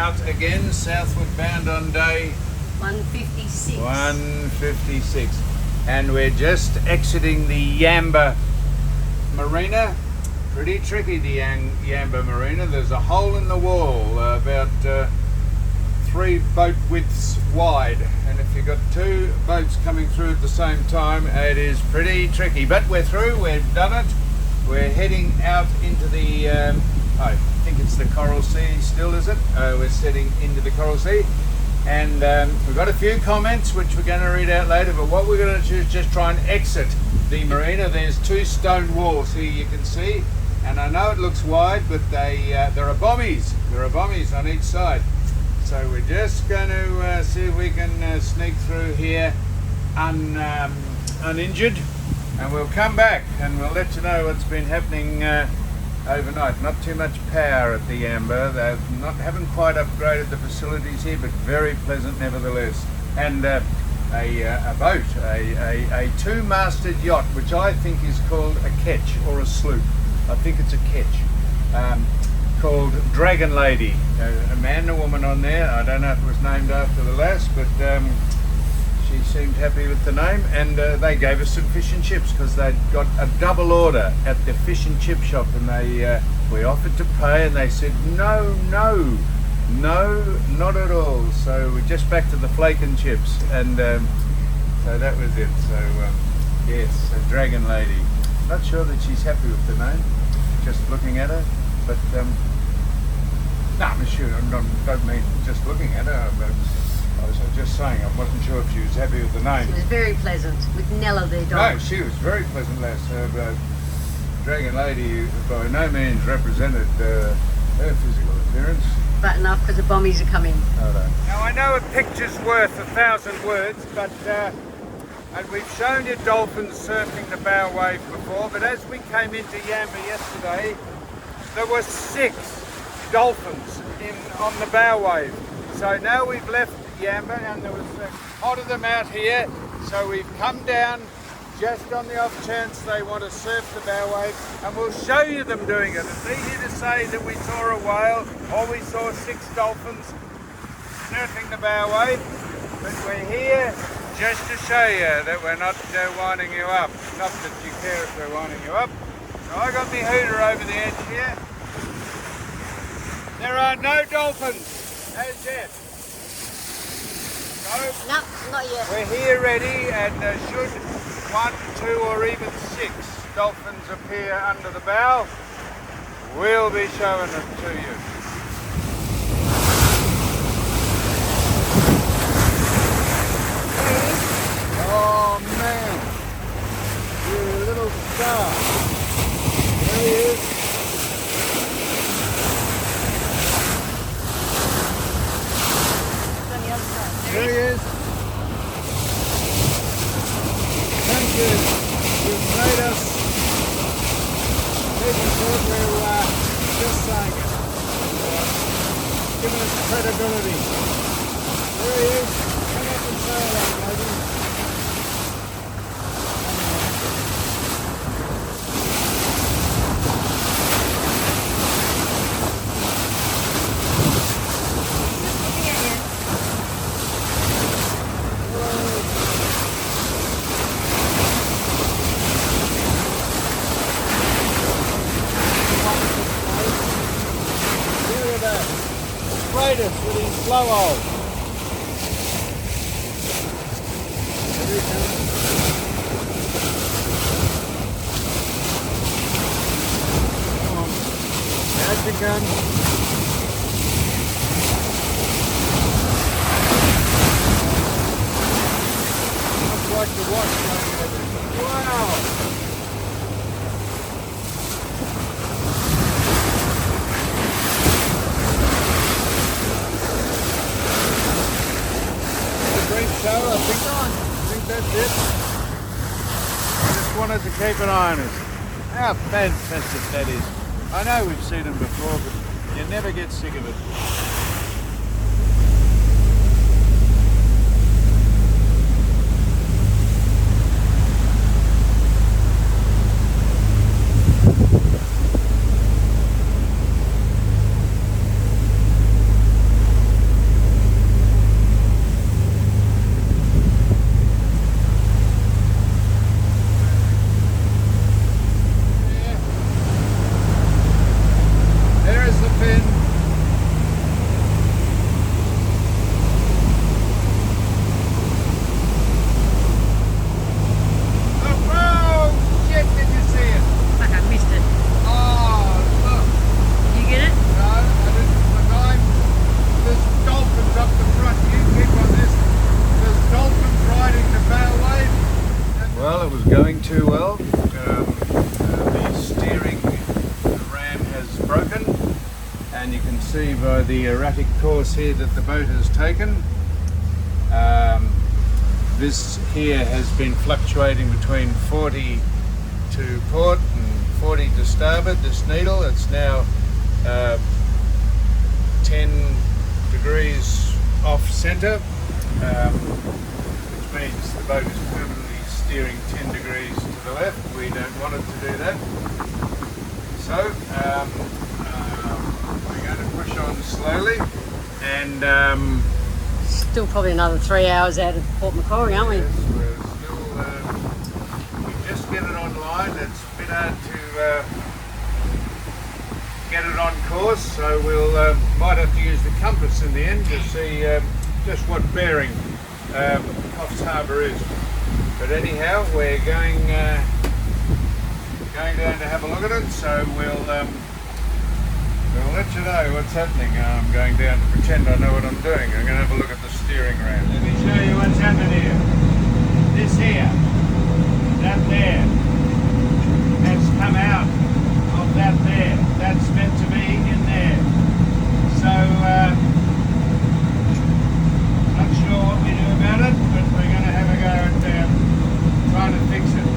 out again, southward bound on day 156. 156. And we're just exiting the Yamba Marina. Pretty tricky, the Yamba Marina. There's a hole in the wall about 3 boat widths wide, and if you've got 2 boats coming through at the same time, it is pretty tricky. But we're through, we've done it. We're heading out into the I think it's the Coral Sea still, is it? We're heading into the Coral Sea, and we've got a few comments which we're going to read out later, but what we're going to do is just try and exit the marina. There's 2 stone walls here, you can see, and I know it looks wide, but there are bommies. There are bommies on each side. So we're just going to see if we can sneak through here uninjured, and we'll come back and we'll let you know what's been happening overnight. Not too much power at the Yamba. They haven't quite upgraded the facilities here, but very pleasant nevertheless. And a boat, a 2-masted yacht, which I think is called a ketch or a sloop. I think it's a ketch. Called Dragon Lady. A man and a woman on there. I don't know if it was named after the lass, but she seemed happy with the name, and they gave us some fish and chips because they'd got a double order at the fish and chip shop, and we offered to pay, and they said no, not at all. So we're just back to the flake and chips, and so that was it. So yes, a Dragon Lady. Not sure that she's happy with the name, just looking at her, but no, I'm sure. I don't mean just looking at her, but I was just saying I wasn't sure if she was happy with the name. She was very pleasant with Nella, their dog. No, she was very pleasant, lass. Dragon Lady by no means represented her physical appearance. But enough, because the bombies are coming. Now I know a picture's worth 1,000 words, but and we've shown you dolphins surfing the bow wave before, but as we came into Yamba yesterday, there were 6 dolphins on the bow wave. So now we've left Yamba, and there was a lot of them out here, so we've come down just on the off chance they want to surf the bow wave, and we'll show you them doing it. It's easy to say that we saw a whale or we saw 6 dolphins surfing the bow wave, but we're here just to show you that we're not winding you up. Not that you care if we're winding you up. So I got my hooter over the edge here. There are no dolphins as yet. So No, not yet. we're here ready, and should 1, 2 or even 6 dolphins appear under the bow, we'll be showing them to you. Oh man, you little star. There he is. There he is. Thank you. You've made us people thought we were just saying it. Giving us credibility. There he is. Come up and say hello, lady. With his blowhole. Here he comes. Come on. Out you come. Looks like the watch going over. Wow. So I think that's it. Just wanted to keep an eye on us. How fantastic that is. I know we've seen them before, but you never get sick of it. see by the erratic course here that the boat has taken. This here has been fluctuating between 40 to port and 40 to starboard, this needle. It's now 10 degrees off centre, which means the boat is permanently steering 10 degrees to the left. We don't want it to do that. So we're going to push on slowly, and Still probably another 3 hours out of Port Macquarie, aren't we? yes, we're still, we just get it online. It's a bit hard to get it on course, so we'll might have to use the compass in the end to see just what bearing Coffs Harbour is. But anyhow, we're going down to have a look at it, so we'll let you know what's happening. I'm going down to pretend I know what I'm doing. I'm going to have a look at the steering rail. Let me show you what's happened here. This here, that there, has come out of that there. That's meant to be in there. So, not sure what we do about it, but we're going to have a go at trying to fix it.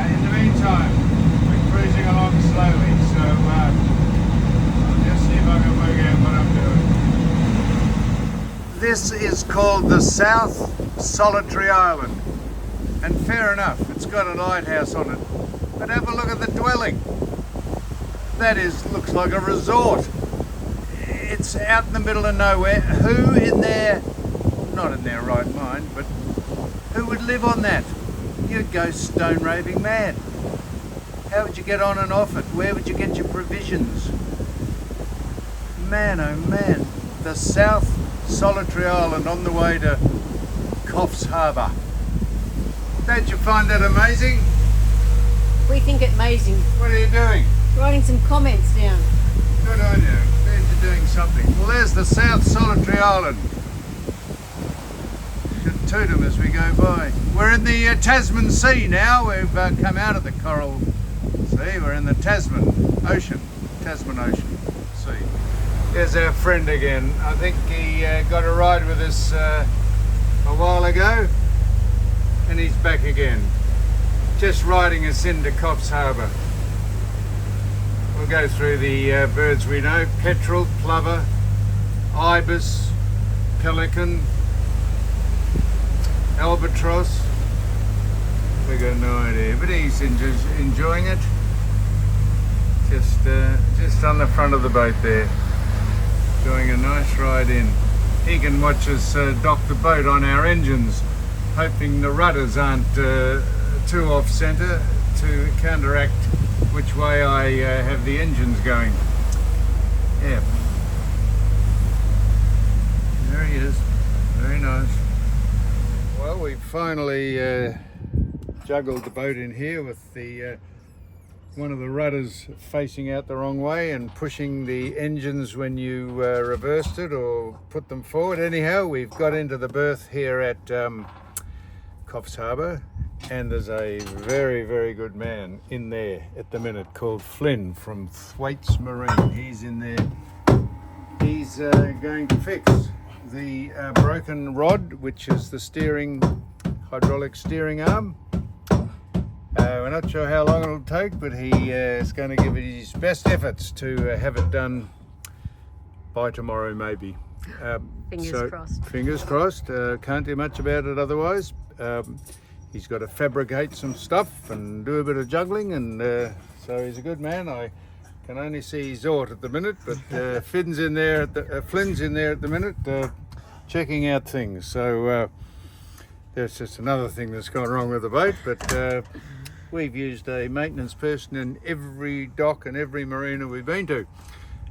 In the meantime, we're cruising along slowly, so I'll just see if I can work out what I'm doing. This is called the South Solitary Island, and fair enough, it's got a lighthouse on it, but have a look at the dwelling. That looks like a resort. It's out in the middle of nowhere. Who in their, not in their right mind, but who would live on that? You'd go stone raving mad. How would you get on and off it? Where would you get your provisions? Man, oh man, the South Solitary Island on the way to Coffs Harbour. Don't you find that amazing? We think it amazing. What are you doing? Writing some comments down. Good on you. Glad you're doing something. Well, there's the South Solitary Island. Should toot them as we go by. We're in the Tasman Sea now. We've come out of the Coral Sea. We're in the Tasman Ocean. Sea. There's our friend again. I think he got a ride with us a while ago, and he's back again. Just riding us into Coffs Harbour. We'll go through the birds we know: petrel, plover, ibis, pelican, albatross. We got no idea, but he's enjoying it. Just on the front of the boat there, doing a nice ride in. He can watch us dock the boat on our engines, hoping the rudders aren't too off centre to counteract which way I have the engines going. Yeah. There he is. Very nice. Well, we finally juggled the boat in here with the one of the rudders facing out the wrong way and pushing the engines when you reversed it or put them forward. Anyhow, we've got into the berth here at Coffs Harbour, and there's a very, very good man in there at the minute called Flynn from Thwaites Marine. He's in there. He's going to fix the broken rod, which is the hydraulic steering arm. We're not sure how long it'll take, but he is going to give it his best efforts to have it done by tomorrow, maybe. Fingers crossed. Fingers crossed. Can't do much about it otherwise. He's got to fabricate some stuff and do a bit of juggling, and so he's a good man. I can only see Zort at the minute, but Flynn's in there at the minute, checking out things. So there's just another thing that's gone wrong with the boat, but we've used a maintenance person in every dock and every marina we've been to,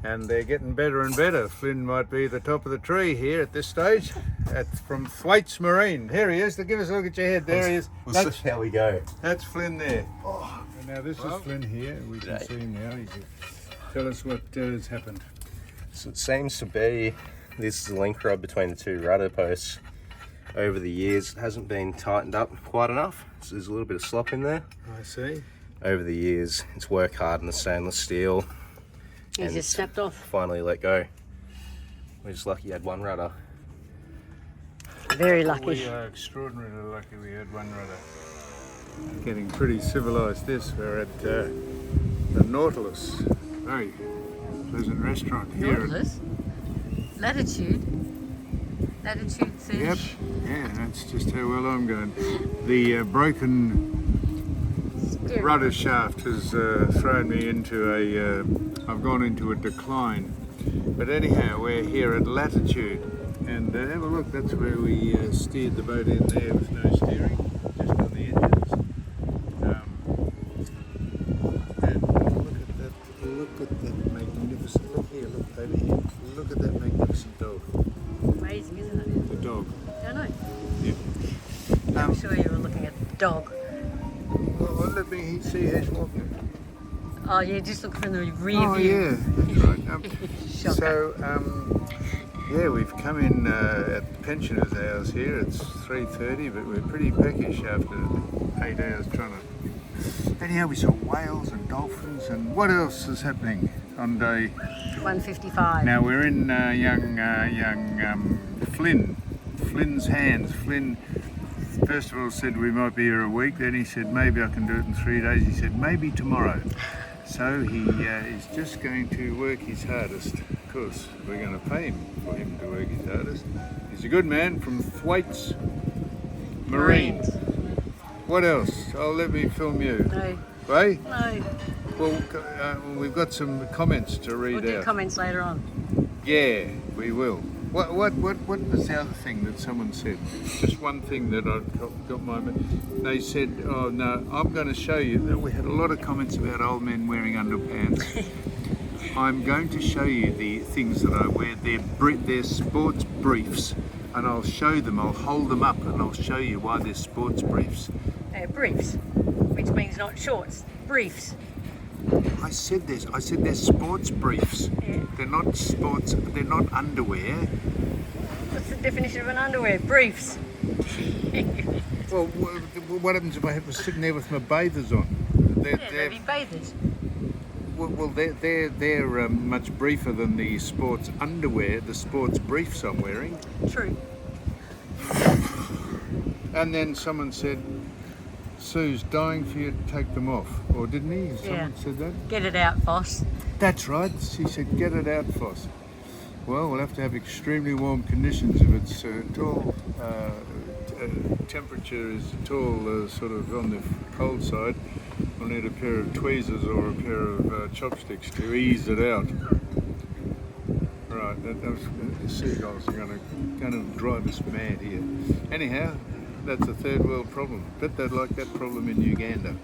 and they're getting better and better. Flynn might be the top of the tree here at this stage. From Thwaites Marine. Here he is. Give us a look at your head. There he is. That's how we go. That's Flynn there. Oh, and now this is Flynn here. We can see him now. Tell us what has happened. So it seems to be, this is the link rod between the two rudder posts. Over the years, it hasn't been tightened up quite enough. So there's a little bit of slop in there. I see. Over the years, it's worked hard in the stainless steel. He And just it's snapped off. finally let go. We're just lucky he had one rudder. Very lucky. We are extraordinarily lucky we had one rudder. Getting pretty civilised this. We're at the Nautilus. Very pleasant restaurant here. Nautilus? Latitude 30. Yep, yeah, that's just how well I'm going. The broken rudder shaft has thrown me into I've gone into a decline. But anyhow, we're here at latitude, and have a look, that's where we steered the boat in there with no steering, just on the engines. And look at that magnificent, look here, look over here, look at that magnificent dog. Amazing, isn't it? The dog. I know. Yeah. I'm sure you were looking at the dog. Well, let me see how he's walking. Oh, yeah, just look from the rear Oh view. yeah, that's right. Shocker. So, yeah, we've come in at the pensioners' hours here. It's 3:30, but we're pretty peckish after 8 hours trying to. Anyhow, we saw whales and dolphins, and what else is happening on day? 155. Now we're in young Flynn. Flynn's hands. Flynn first of all said we might be here a week. Then he said maybe I can do it in 3 days. He said maybe tomorrow. So he is just going to work his hardest. Of course, we're going to pay him for him to work his hardest. He's a good man from Thwaites Marine. What else? Oh, let me film you. No. Right? No. Well, we've got some comments to read We'll do out. comments later on. Yeah, we will. What was the other thing that someone said? Just one thing that I got my. They said, "Oh no, I'm going to show you." We had a lot of comments about old men wearing underpants. I'm going to show you the things that I wear. They're sports briefs, and I'll show them. I'll hold them up, and I'll show you why they're sports briefs. Briefs, which means not shorts. Briefs. I said this. I said they're sports briefs. Yeah. They're not sports. They're not underwear. What's the definition of an underwear? Briefs. Well, what happens if I was sitting there with my bathers on? They'd be bathers. Well, they're much briefer than the sports underwear, the sports briefs I'm wearing. True. And then someone said, Sue's dying for you to take them off. Or didn't he? Someone said that? Get it out, boss. That's right. She said, get it out, Foss. Well, we'll have to have extremely warm conditions if it's tall. Temperature is tall, sort of on the cold side. We'll need a pair of tweezers or a pair of chopsticks to ease it out. Right, the seagulls are going to drive us mad here. Anyhow, that's a third world problem. Bet they'd like that problem in Uganda.